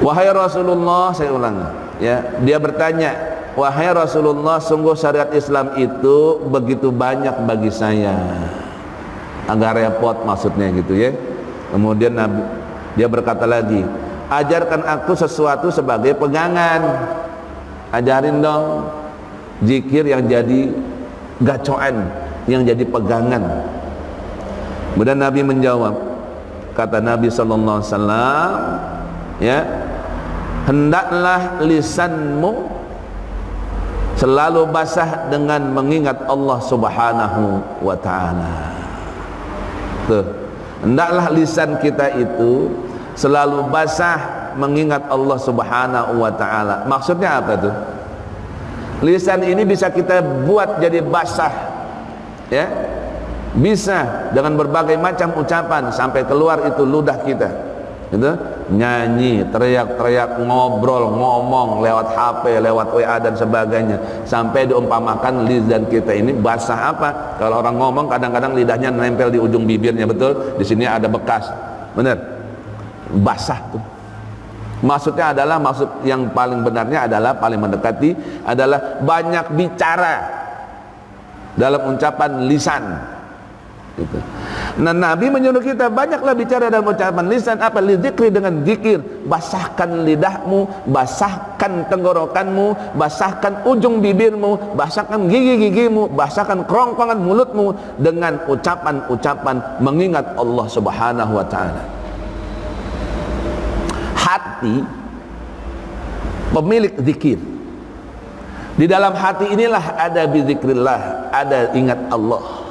Wahai Rasulullah, saya ulang ya, dia bertanya, wahai Rasulullah, sungguh syariat Islam itu begitu banyak bagi saya, agak repot maksudnya gitu ya. Kemudian dia berkata lagi, ajarkan aku sesuatu sebagai pegangan. Ajarin dong zikir yang jadi gacoan, yang jadi pegangan. Kemudian Nabi menjawab, kata Nabi sallallahu alaihi wasallam, ya, hendaklah lisanmu selalu basah dengan mengingat Allah Subhanahu wa taala. Tuh, hendaklah lisan kita itu selalu basah mengingat Allah Subhanahu wa taala. Maksudnya apa tuh? Lisan ini bisa kita buat jadi basah, ya, Bisa dengan berbagai macam ucapan sampai keluar itu ludah kita, gitu. Nyanyi, teriak-teriak, ngobrol, ngomong lewat HP, lewat WA dan sebagainya, sampai diumpamakan lidah kita ini basah apa? Kalau orang ngomong kadang-kadang lidahnya nempel di ujung bibirnya, betul? Di sini ada bekas, benar? Basah tuh. Maksudnya adalah, maksud yang paling benarnya adalah, paling mendekati adalah banyak bicara dalam ucapan lisan, gitu. Nah, Nabi menyuruh kita banyaklah bicara dalam ucapan lisan. Apa? Lidzikri, dengan zikir. Basahkan lidahmu, basahkan tenggorokanmu, basahkan ujung bibirmu, basahkan gigi-gigimu, basahkan kerongkongan mulutmu dengan ucapan-ucapan mengingat Allah Subhanahu wa ta'ala. Hati pemilik zikir. Di dalam hati inilah ada bizikrillah, ada ingat Allah.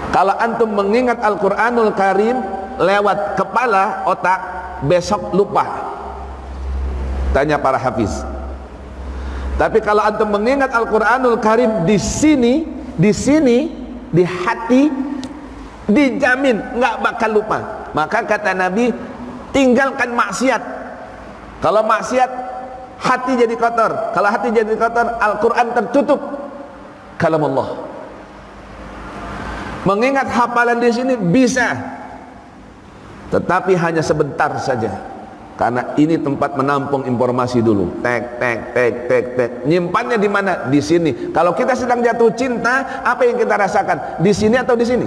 Kalau antum mengingat Al-Quranul Karim lewat kepala, otak, besok lupa. Tanya para hafiz. Tapi kalau antum mengingat Al-Quranul Karim di sini, di hati, dijamin nggak bakal lupa. Maka kata Nabi, tinggalkan maksiat. Kalau maksiat, hati jadi kotor. Kalau hati jadi kotor, Al-Quran tertutup kalam Allah. Mengingat hafalan di sini bisa, tetapi hanya sebentar saja, karena ini tempat menampung informasi dulu. Tek tek tek tek tek. Nyimpannya di mana? Di sini. Kalau kita sedang jatuh cinta, apa yang kita rasakan? Di sini atau di sini?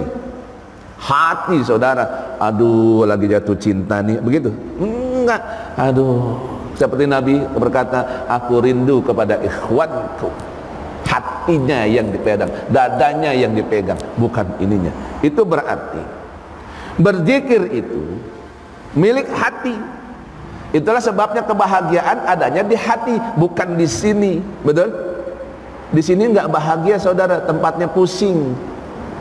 Hati, saudara. Aduh, lagi jatuh cinta nih, begitu? Enggak. Aduh, seperti Nabi berkata, aku rindu kepada ikhwanku. Hatinya yang dipegang, dadanya yang dipegang, bukan ininya. Itu berarti berzikir itu milik hati. Itulah sebabnya kebahagiaan adanya di hati, bukan di sini. Betul? Di sini nggak bahagia, saudara, tempatnya pusing.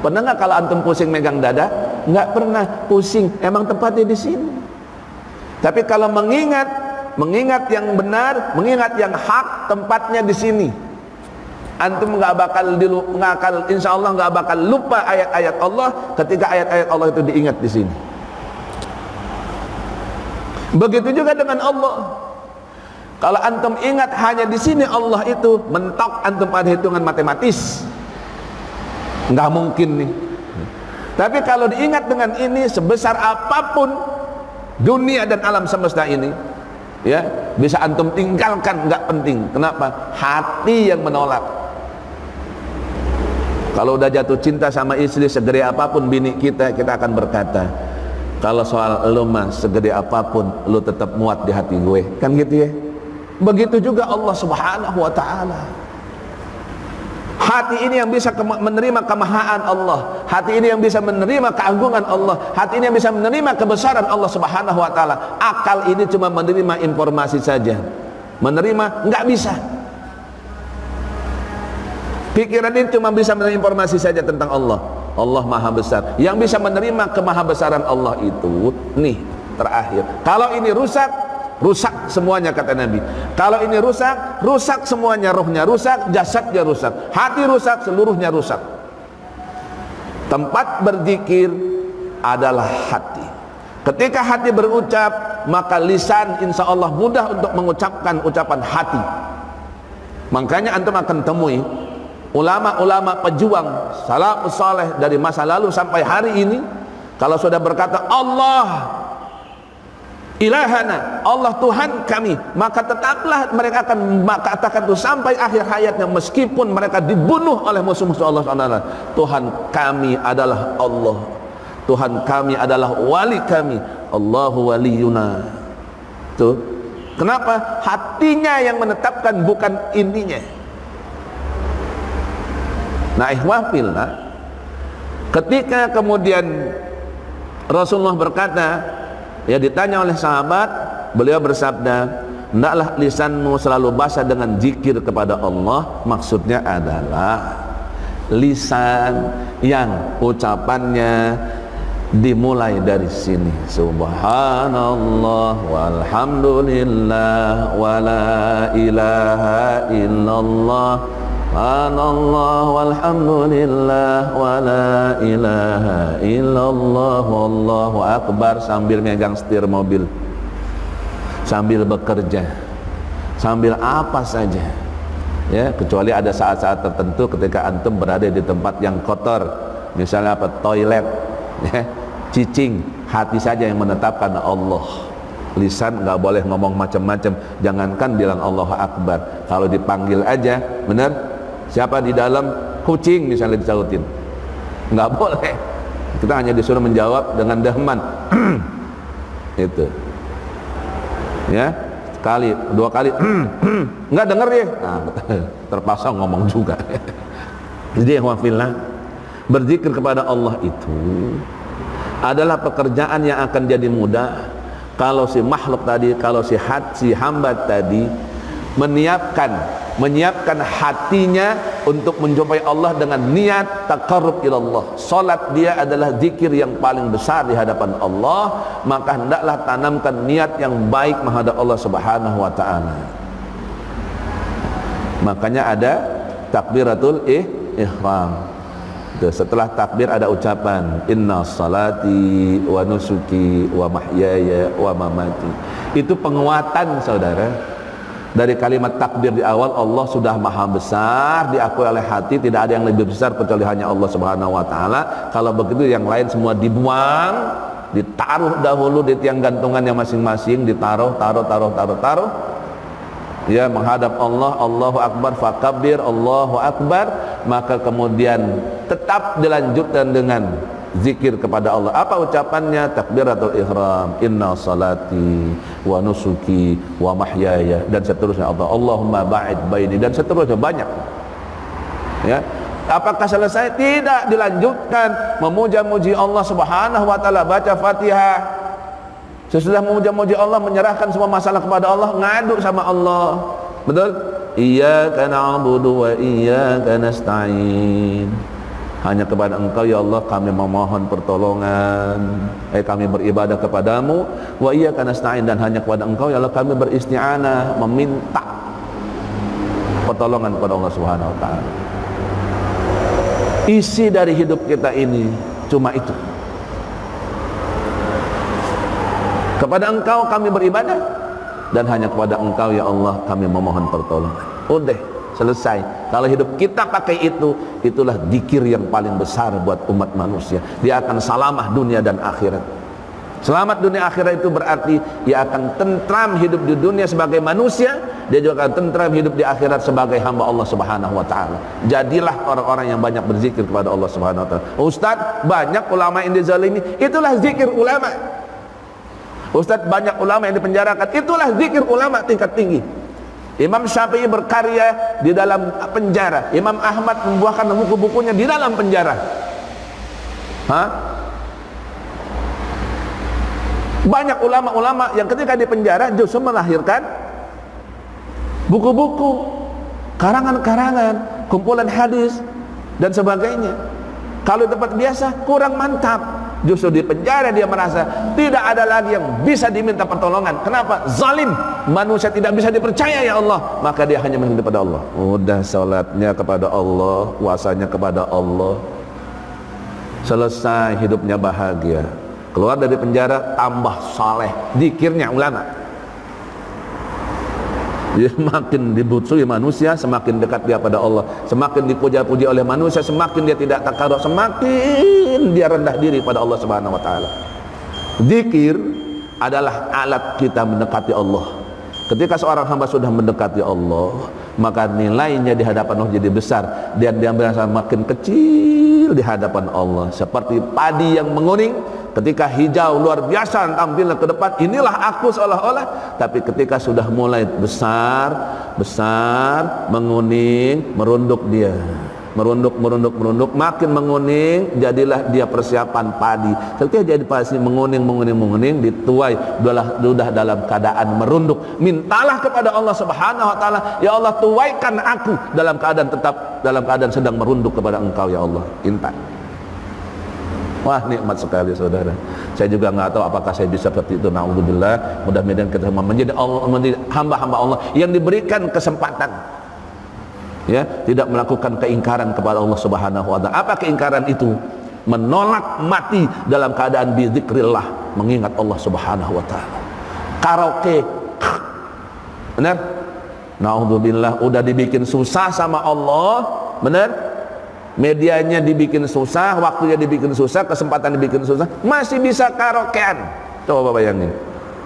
Pernah nggak kalau antum pusing megang dada? Nggak pernah. Pusing, emang tempatnya di sini. Tapi kalau mengingat yang benar, mengingat yang hak, tempatnya di sini. Antum nggak bakal insya Allah nggak bakal lupa ayat-ayat Allah ketika ayat-ayat Allah itu diingat di sini. Begitu juga dengan Allah. Kalau antum ingat hanya di sini Allah itu, mentok antum pada hitungan matematis, nggak mungkin nih. Tapi kalau diingat dengan ini, sebesar apapun dunia dan alam semesta ini, ya bisa antum tinggalkan, nggak penting. Kenapa? Hati yang menolak. Kalau udah jatuh cinta sama istri, segede apapun bini kita akan berkata, kalau soal lu mah segede apapun, lu tetap muat di hati gue, kan gitu ya. Begitu juga Allah Subhanahu wa ta'ala. Hati ini yang bisa menerima kemahaan Allah, hati ini yang bisa menerima keagungan Allah, hati ini yang bisa menerima kebesaran Allah Subhanahu wa ta'ala. Akal ini cuma menerima informasi saja, menerima nggak bisa. Pikiran ini cuma bisa menerima informasi saja tentang Allah. Allah maha besar. Yang bisa menerima kemahabesaran Allah itu, nih terakhir, kalau ini rusak, rusak semuanya, kata Nabi. Kalau ini rusak, rusak semuanya. Rohnya rusak, jasadnya rusak, hati rusak, seluruhnya rusak. Tempat berzikir adalah hati. Ketika hati berucap, maka lisan insya Allah mudah untuk mengucapkan ucapan hati. Makanya antum akan temui ulama-ulama pejuang salafus saleh dari masa lalu sampai hari ini, kalau sudah berkata Allah ilahana, Allah Tuhan kami, maka tetaplah mereka akan katakan itu sampai akhir hayatnya, meskipun mereka dibunuh oleh musuh-musuh Allah SWT. Tuhan kami adalah Allah, Tuhan kami adalah wali kami, Allahu waliyuna. Tuh, kenapa? Hatinya yang menetapkan, bukan ininya. Nah, ikhwah fillah, ketika kemudian Rasulullah berkata, ya ditanya oleh sahabat, beliau bersabda, hendaklah lisanmu selalu basah dengan zikir kepada Allah. Maksudnya adalah lisan yang ucapannya dimulai dari sini, subhanallah walhamdulillah wala ilaha illallah Subhanallah walhamdulillah wa la ilaha illallah wallahu akbar, sambil megang setir mobil, sambil bekerja, sambil apa saja, ya, kecuali ada saat-saat tertentu ketika antum berada di tempat yang kotor, misalnya apa, toilet, ya, cicing, hati saja yang menetapkan Allah. Lisan nggak boleh ngomong macam-macam, jangankan bilang Allahu Akbar, kalau dipanggil aja, benar, siapa di dalam, kucing misalnya disautin, nggak boleh, kita hanya disuruh menjawab dengan dahman itu, ya, sekali, dua kali nggak denger dia, nah, terpaksa ngomong juga. Jadi ikhwafillah, berzikir kepada Allah itu adalah pekerjaan yang akan jadi mudah kalau si makhluk tadi, kalau si hamba tadi menyiapkan hatinya untuk menjumpai Allah dengan niat taqarrub ilallah. Salat dia adalah zikir yang paling besar di hadapan Allah, maka hendaklah tanamkan niat yang baik menghadap Allah Subhanahu wa taala. Makanya ada takbiratul ihram. Setelah takbir ada ucapan inna salati wa nusuki wa mahyaya wa mamati. Itu penguatan, saudara. Dari kalimat takbir di awal, Allah sudah maha besar, diakui oleh hati, tidak ada yang lebih besar kecuali hanya Allah Subhanahu wa taala. Kalau begitu yang lain semua dibuang, ditaruh dahulu di tiang gantungannya masing-masing, taruh, ya, menghadap Allah, Allahu Akbar, fakabbir, Allahu Akbar, maka kemudian tetap dilanjutkan dengan zikir kepada Allah. Apa ucapannya? Takbiratul ihram, inna salati wa nusuki wa mahyaya, dan seterusnya, Allahumma ba'id baini, dan seterusnya, banyak, ya. Apakah selesai? Tidak, dilanjutkan memuja-muji Allah Subhanahu wa taala, baca Fatihah. Sesudah memuja-muji Allah, menyerahkan semua masalah kepada Allah, ngadu sama Allah. Betul? Iyyaka na'budu wa iyyaka nasta'in. Hanya kepada Engkau ya Allah kami memohon pertolongan. Kami beribadah kepadamu. Wa iyyaka nasta'in, dan hanya kepada Engkau ya Allah kami beristi'anah, meminta pertolongan kepada Allah Subhanahu wa taala. Isi dari hidup kita ini cuma itu. Kepada Engkau kami beribadah, dan hanya kepada Engkau ya Allah kami memohon pertolongan. Udah, selesai. Kalau hidup kita pakai itu, itulah zikir yang paling besar buat umat manusia. Dia akan salamah dunia dan akhirat. Selamat dunia akhirat itu berarti dia akan tentram hidup di dunia sebagai manusia, dia juga akan tentram hidup di akhirat sebagai hamba Allah Subhanahu wa taala. Jadilah orang-orang yang banyak berzikir kepada Allah Subhanahu wa taala. Ustaz, banyak ulama yang dizalimi, itulah zikir ulama. Ustaz, banyak ulama yang dipenjarakan, itulah zikir ulama tingkat tinggi. Imam Syafi'i berkarya di dalam penjara, Imam Ahmad membuahkan buku-bukunya di dalam penjara. Banyak ulama-ulama yang ketika di penjara justru melahirkan buku-buku, karangan-karangan, kumpulan hadis dan sebagainya. Kalau di tempat biasa kurang mantap. Justru di penjara dia merasa tidak ada lagi yang bisa diminta pertolongan. Kenapa? Zalim, manusia tidak bisa dipercaya ya Allah, maka dia hanya meminta kepada Allah. Udah, salatnya kepada Allah, puasanya kepada Allah, selesai, hidupnya bahagia. Keluar dari penjara tambah saleh, zikirnya ulama. Dia semakin dibutuhi manusia, semakin dekat dia pada Allah. Semakin dipuja-puji oleh manusia, semakin dia tidak takarruf, semakin dia rendah diri pada Allah Subhanahu wa taala. Zikir adalah alat kita mendekati Allah. Ketika seorang hamba sudah mendekati Allah, maka nilainya di hadapan Allah jadi besar, dan dia merasa makin kecil di hadapan Allah, seperti padi yang menguning. Ketika hijau luar biasa tampilnya ke depan, inilah aku seolah-olah, tapi ketika sudah mulai besar, menguning, merunduk dia, merunduk, makin menguning, jadilah dia persiapan padi. Ketika jadi padi menguning, dituai, sudah dalam keadaan merunduk. Mintalah kepada Allah Subhanahu wa taala, ya Allah, tuaikan aku dalam keadaan tetap dalam keadaan sedang merunduk kepada Engkau ya Allah. Intan. Wah, nikmat sekali saudara. Saya juga nggak tahu apakah saya bisa seperti itu. Na'udzubillah. Mudah-mudahan kita menjadi hamba-hamba Allah yang diberikan kesempatan ya, tidak melakukan keingkaran kepada Allah Subhanahu wa taala. Apa keingkaran itu? Menolak mati dalam keadaan bizikrillah, mengingat Allah Subhanahu wa taala. Karaoke, benar? Naudzubillah, udah dibikin susah sama Allah, benar? Medianya dibikin susah, waktunya dibikin susah, kesempatan dibikin susah, masih bisa karaokean. Coba bayangin.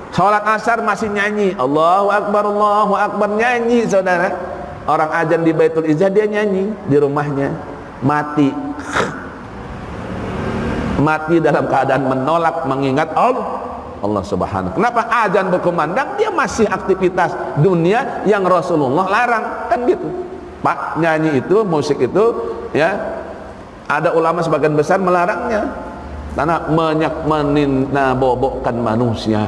Sholat asar masih nyanyi, Allahu Akbar, nyanyi saudara. Orang azan di Baitul Izzah dia nyanyi di rumahnya, mati. Mati dalam keadaan menolak mengingat Allah Subhanahu. Kenapa azan berkumandang dia masih aktivitas dunia yang Rasulullah larang, kan gitu. Pak, nyanyi itu, musik itu, ya, ada ulama sebagian besar melarangnya karena menabobokkan manusia.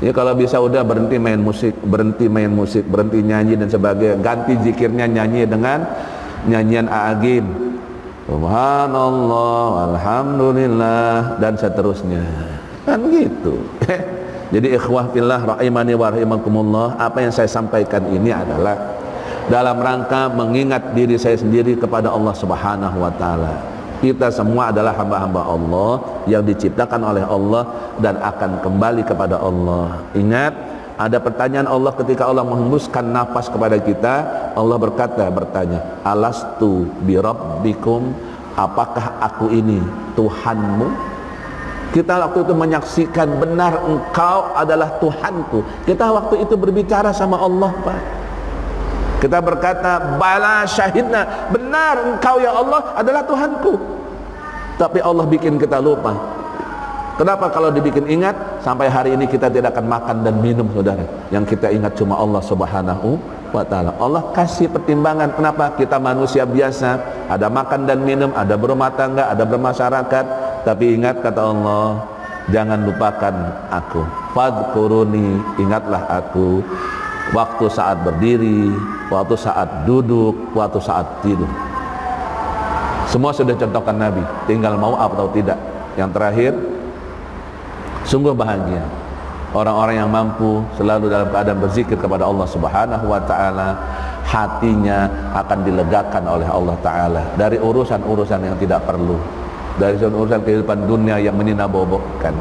Ya, kalau bisa udah berhenti main musik, berhenti nyanyi dan sebagainya, ganti zikirnya nyanyi dengan nyanyian A'agim, Subhanallah, Alhamdulillah, dan seterusnya, kan gitu. Jadi ikhwah fillah rahimani wa rahimakumullah, apa yang saya sampaikan ini adalah dalam rangka mengingat diri saya sendiri kepada Allah Subhanahu wa taala. Kita semua adalah hamba-hamba Allah yang diciptakan oleh Allah dan akan kembali kepada Allah. Ingat, ada pertanyaan Allah ketika Allah menghembuskan nafas kepada kita. Allah bertanya, alastu birabbikum, apakah aku ini Tuhanmu? Kita waktu itu menyaksikan benar engkau adalah Tuhanku. Kita waktu itu berbicara sama Allah, Pak. Kita berkata, bala syahidna, benar engkau ya Allah adalah Tuhanku. Tapi Allah bikin kita lupa. Kenapa? Kalau dibikin ingat, sampai hari ini kita tidak akan makan dan minum, saudara. Yang kita ingat cuma Allah Subhanahu wa taala. Allah kasih pertimbangan. Kenapa? Kita manusia biasa, ada makan dan minum, ada berumah tangga, ada bermasyarakat. Tapi ingat kata Allah, jangan lupakan aku. Fadhkuruni, ingatlah aku. Waktu saat berdiri, waktu saat duduk, waktu saat tidur. Semua sudah contohkan Nabi, tinggal mau atau tidak. Yang terakhir, sungguh bahagia orang-orang yang mampu selalu dalam keadaan berzikir kepada Allah Subhanahu wa taala. Hatinya akan dilegakan oleh Allah taala dari urusan-urusan yang tidak perlu, dari urusan kehidupan dunia yang meninabobokkan.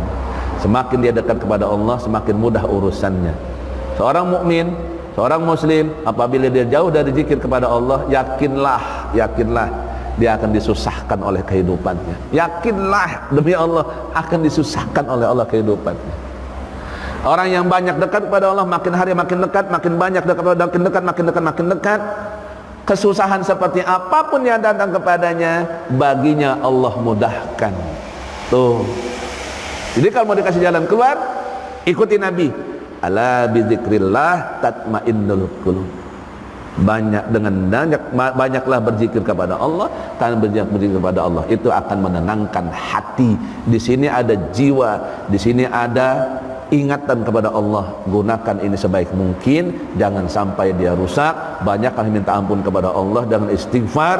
Semakin dia dekat kepada Allah, semakin mudah urusannya. Seorang mukmin, seorang muslim, apabila dia jauh dari zikir kepada Allah, yakinlah dia akan disusahkan oleh kehidupannya. Yakinlah demi Allah akan disusahkan oleh Allah kehidupannya. Orang yang banyak dekat kepada Allah, makin hari makin dekat, makin banyak dekat, makin dekat. Kesusahan seperti apapun yang datang kepadanya, baginya Allah mudahkan. Tuh. Jadi kalau mau dikasih jalan keluar, ikuti Nabi. Ala bidzikrillah tatmainnul qulub. Banyaklah berzikir kepada Allah. Karena berzikir kepada Allah itu akan menenangkan hati. Di sini ada jiwa, di sini ada ingatan kepada Allah. Gunakan ini sebaik mungkin, jangan sampai dia rusak. Banyaklah minta ampun kepada Allah dengan istighfar,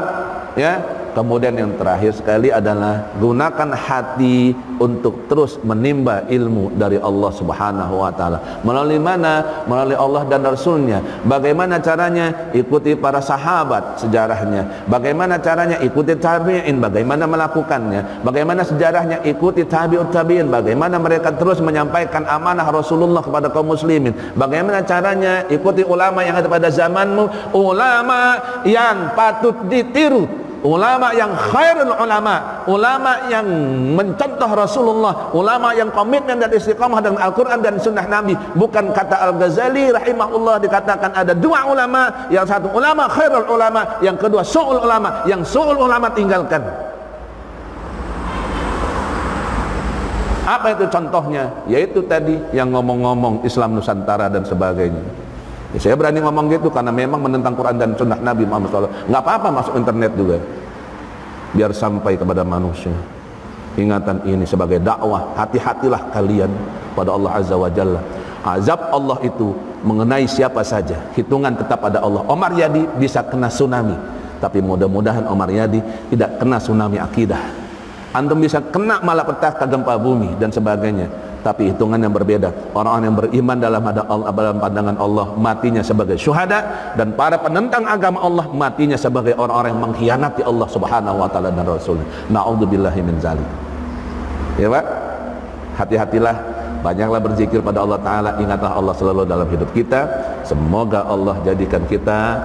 ya. Kemudian yang terakhir sekali adalah gunakan hati untuk terus menimba ilmu dari Allah Subhanahu wa taala. Melalui mana? Melalui Allah dan Rasulnya. Bagaimana caranya? Ikuti para sahabat sejarahnya. Bagaimana caranya? Ikuti tabi'in, bagaimana melakukannya. Bagaimana sejarahnya? Ikuti tabi'ut tabi'in, bagaimana mereka terus menyampaikan amanah Rasulullah kepada kaum muslimin. Bagaimana caranya? Ikuti ulama yang ada pada zamanmu, ulama yang patut ditiru, ulama yang khairul ulama, ulama yang mencontoh Rasulullah, ulama yang komitmen dan istiqamah dengan Al-Quran dan Sunnah Nabi. Bukan kata Al-Ghazali rahimahullah dikatakan ada dua ulama, yang satu ulama khairul ulama, yang kedua su'ul ulama, yang su'ul ulama tinggalkan. Apa itu contohnya? Yaitu tadi yang ngomong-ngomong Islam Nusantara dan sebagainya. Ya, saya berani ngomong gitu karena memang menentang Quran dan Sunnah Nabi Muhammad SAW. Nggak apa-apa masuk internet juga, biar sampai kepada manusia ingatan ini sebagai dakwah. Hati-hatilah kalian pada Allah Azza wa Jalla. Azab Allah itu mengenai siapa saja, hitungan tetap ada Allah. Omar Yadi bisa kena tsunami, tapi mudah-mudahan Omar Yadi tidak kena tsunami akidah. Antum bisa kena malapetaka gempa bumi dan sebagainya, tapi hitungan yang berbeda. Orang-orang yang beriman dalam pandangan Allah matinya sebagai syuhada, dan para penentang agama Allah matinya sebagai orang-orang yang mengkhianati Allah Subhanahu wa taala dan Rasulnya. Na'udzubillahi min zalik. Ya Pak, hati-hatilah, banyaklah berzikir pada Allah Ta'ala, ingatlah Allah selalu dalam hidup kita. Semoga Allah jadikan kita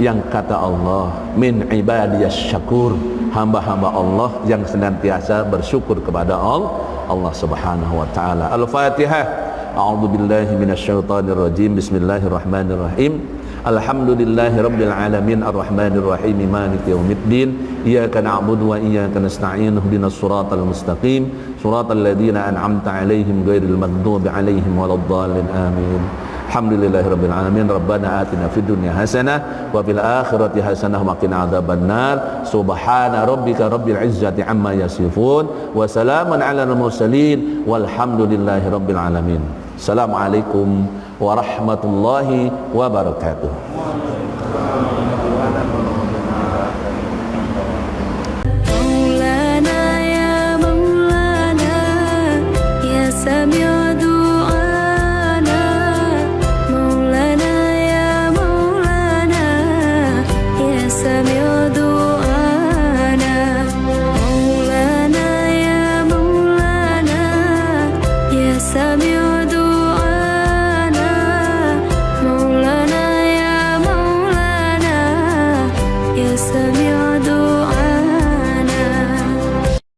yang kata Allah, min ibadiyas syakur, hamba-hamba Allah yang senantiasa bersyukur kepada Allah Subhanahu wa taala. Al-Fatihah. A'udzu billahi minasyaitonir rajim. Bismillahirrahmanirrahim. Alhamdulillahi rabbil alamin arrahmanir rahim maliki yaumiddin. Iyyaka na'budu wa iyyaka nasta'in. Ihdinas siratal mustaqim. Siratal ladzina an'amta 'alaihim ghairil maghdubi 'alaihim waladdallin. Amin. Alhamdulillahirabbil alamin. Rabbana atina fid dunya hasanah wa fil akhirati hasanah wa qina adzabannar. Subhana rabbika rabbil izzati amma yasifun wa salamun alal mursalin walhamdulillahirabbil alamin. Assalamualaikum warahmatullahi wabarakatuh. Sami